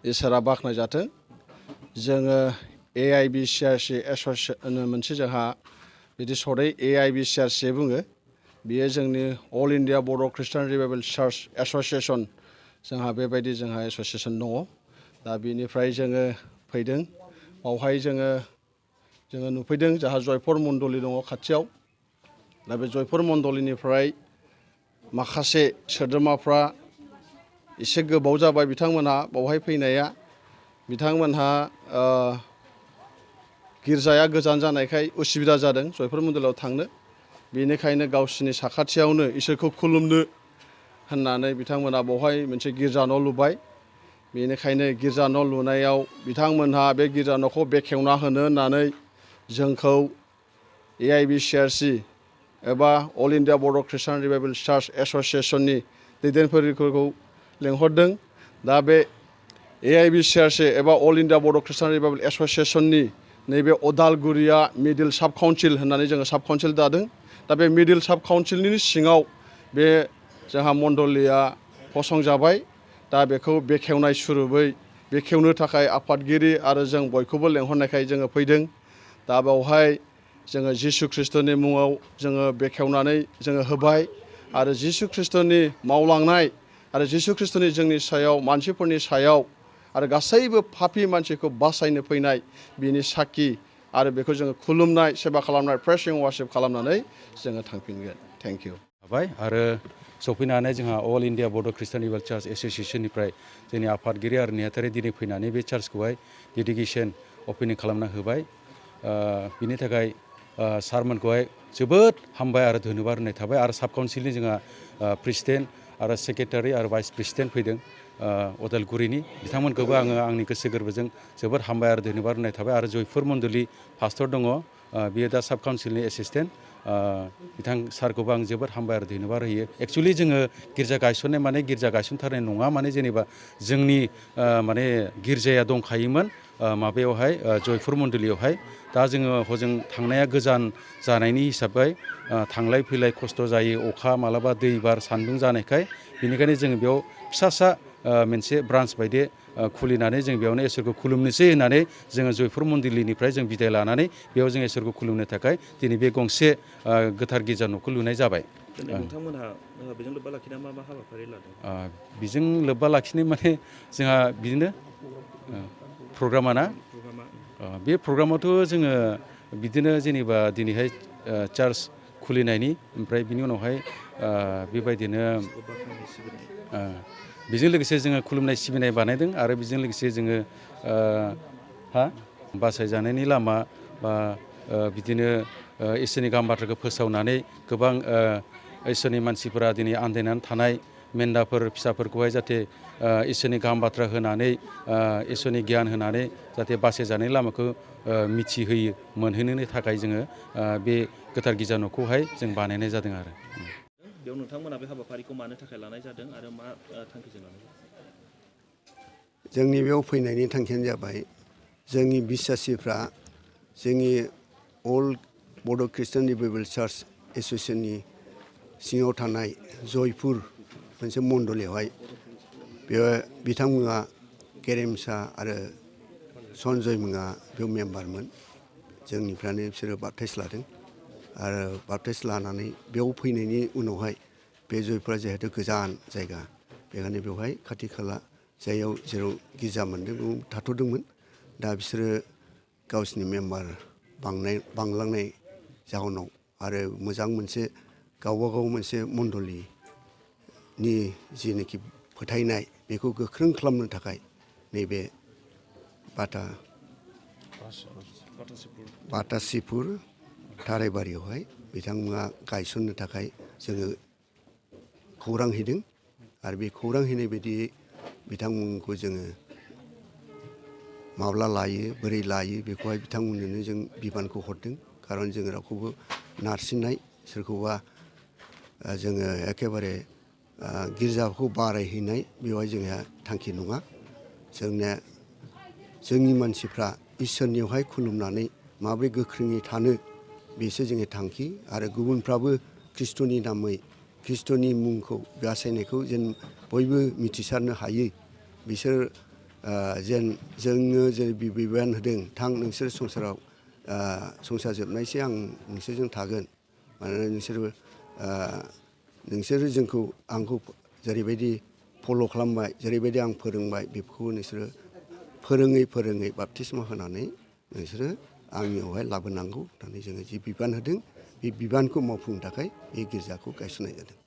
इसोरा बाख्नाय जाथों जोङो AIBCRC एस'सिएशन मोनसे जोंहा बिदि सदै AIBCRC बुङो बियो जोंनि अल इन्डिया बर' ख्रिस्टान रिभाइभेल चार्च एस'सिएशन जोंहा बेबायदि जोंहा एस'सिएशन दङ दा बिनिफ्राय जोङो फैदों बावहाय जोङो नुफैदों जोंहा जयपुर मण्डली दङ खाथियाव दा बे जयपुर मण्डलीनिफ्राय माखासे सोद्रोमाफ्रा एसे गोबाव जाबाय बिथांमोनहा बावहाय फैनाया बिथांमोनहा गिर्जाया गोजान जानायखाय उसुबिदा जादों जयपुर मण्डलीयाव थांनो बेनिखायनो गावसिनि साखाथियावनो इसोरखौ खुलुमनो होननानै बिथांमोनहा बावहाय मोनसे गिर्जा न' लुबाय बेनिखायनो गिर्जा न' लुनायाव बिथांमोनहा बे गिर्जा न'खौ बेखेवना होनो होननानै जोंखौ AIBCRC एबा अल इन्डिया बर' ख्रिस्टान रिभाइभेल चार्च एस'सिएशननि दैदेनगिरिफोरखौ लेंहरदों दा बे AIBCRC एबा अल इन्डिया बर' ख्रिस्टान रिभाइभेल एस'सिएशननि नैबे अदालगुरिया मिडिल साब काउन्सिल होननानै जोङो साब काउन्सिल दादों दा बे मिडिल साब काउन्सिलनि सिङाव बे जोंहा मण्डलीया फसंजाबाय दा बेखौ बेखेवनाय सुरुबै बेखेवनो थाखाय आफादगिरि आरो जों बयखौबो लेंहरनायखाय जोङो फैदों दा बेवहाय जोङो जिसु ख्रिस्ट'नि मुङाव जोङो बेखेवनानै जोङो होबाय आरो जिसु ख्रिस्ट'नि मावलांनाय आरो जिसु ख्रिस्ट'नि जोंनि सायाव मानसिफोरनि सायाव आरो गासैबो पापि मानसिखौ बासायनो फैनाय बिनि साखि आरो बेखौ जोङो खुलुमनाय सेबा खालामनाय प्रेसिं वार्शिप खालामनानै जोङो थांफिनगोन थेंक इउ हाबाय आरो सफैनानै जोंहा अल इन्डिया बड' ख्रिस्टान रिभाइभेल चार्च एस'सिएशननिफ्राय जोंनि आफादगिरि आरो नेहाथारि दिनै फैनानै बे चार्चखौहाय डेडिकेसन अपेनिं खालामना होबाय बिनि थाखाय सारमोनखौहाय जोबोद हामबाय आरो धन्यबाद होनाय थाबाय आरो साब काउन्सिलनि जोंहा प्रेसिडेन्ट आरो सेक्रेटारि आरो भाइस प्रेसिडेन्ट फैदों अदालगुरिनि बिथांमोनखौबो आङो आंनि गोसो गोरबोजों जोबोद हामबाय आरो धन्यबाद होनाय थाबाय आरो जयपुर मण्डली पास्टर दङ बियो दा साब काउन्सिलनि एसिसटेन्ट बिथां सारखौबो आं जोबोद हामबाय आरो धन्यबाद होयो एक्सुवेलि जोङो गिर्जा गायसननाय माने गिर्जा गायसनथारनाय नङा माने जेनेबा जोंनि माने गिर्जाया दंखायोमोन माबायावहाय जयपुर मण्डलीयावहाय दा जोङो हजों थांनाया गोजान जानायनि हिसाबै थांलाय फैलाय खस्थ' जायो अखा मालाबा दै बार सान्दुं जानायखाय बेनिखायनो जोङो बेयाव फिसा मोनसे ब्रान्स बायदि खुलिनानै जों बेयावनो इसोरखौ खुलुमनोसै होननानै जोङो जयपुर मण्डलीनिफ्राय जों बिदाय लानानै बेयाव जों इसोरखौ खुलुमनो थाखाय दिनै बे गंसे गोथार गिर्जा न'खौ लुनाय जाबाय नोंथांमोनहा बेजों लोब्बा लाखिना मा हाबाफारि लादों बेजों लोब्बा लाखिनाय माने जोंहा बिदिनो प्रग्रामा ना बे प्रग्रामावथ' जोङो बिदिनो जेनेबा दिनैहाय चार्च खुलिनायनि ओमफ्राय बिनि उनावहाय बेबायदिनो बेजों लोगोसे जोङो खुलुमनाय सिबिनाय बानायदों आरो बेजों लोगोसे जोङो बासायजानायनि लामा बा बिदिनो इसोरनि गाहाम बाथ्राखौ फोसावनानै गोबां इसोरनि मानसिफोरा दिनै आन्दायनानै थानाय मेन्दाफोर फिसाफोरखौहाय जाहाथे इसोरनि गाहाम बाथ्रा होनानै इसोरनि गियान होनानै जाहाथे बासायजानायनि लामाखौ मिथिहोयो मोनहोनो थाखाय जोङो बे गोथार गिर्जा न'खौहाय जों बानायनाय जादों आरो बेयाव नोंथांमोना बे हाबाफारिखौ मानो थाखाय लानाय जादों आरो मा थांखिजों लानाय जादों जोंनि बेयाव फैनायनि थांखियानो जाबाय जोंनि बिसासिफ्रा जोंनि अल बड' ख्रिस्टान रिभाइभेल चार्च एस'सिएशननि सिङाव थानाय जयपुर मोनसे मण्डलीयावहाय बेयाव बिथांमोना गेरेमसा आरो सन्जय मोना बेयाव मेम्बारमोन जोंनिफ्रायनो बिसोरो बाप्टाइस लादों आरो बाप्टाइस लानानै बेयाव फैनायनि उनावहाय बे जयपुरा जिहेतु गोजान जायगा बेखायनो बेवहाय खाथि खाला जायगायाव जेराव गिर्जा मोन्दों बेयाव थाथ'दोंमोन दा बिसोरो गावसिनि मेम्बार बांलांनाय जाहोनाव आरो मोजां मोनसे गावबागाव मोनसे मण्डलीनि जिनाखि फोथायनाय बेखौ गोख्रों खालामनो थाखाय नैबे बाटासिपुर थाराइबारियावहाय बिथांमोना गायसननो थाखाय जोङो खौरां हैदों आरो बे खौरां हैनाय बायदियै बिथांमोनखौ जोङो माब्ला लायो बोरै लायो बेखौहाय बिथांमोननोनो जों बिबानखौ हरदों खारन जोङो रावखौबो नारसिननाय सोरखौबा जोङो एखेबारे गिर्जाखौ बारायहैनाय बेवहाय जोंहा थांखि नङा जोंनि मानसिफ्रा इसोरनियावहाय खुलुमनानै माबोरै गोख्रोङै थानो बेसो जोंनि थांखि आरो गुबुनफ्राबो ख्रिस्ट'नि नामै ख्रिस्ट'नि मुंखौ बासायनायखौ जेन बयबो मिथिसारनो हायो बिसोर जेन जोङो जेरै बिबान होदों थां नोंसोर संसाराव संसार जोबनायसै आं नोंसोरजों थागोन मानोना नोंसोरो जोंखौ आंखौ जेरैबायदि फल' खालामबाय जेरैबायदि आं फोरोंबाय बेखौ नोंसोरो फोरोङै बाप्तिस्मा होनानै नोंसोरो आंनियावहाय लाबोनांगौ होननानै जोङो जि बिबान होदों बे बिबानखौ मावफुंनो थाखाय बे गिर्जाखौ गायसननाय जादों।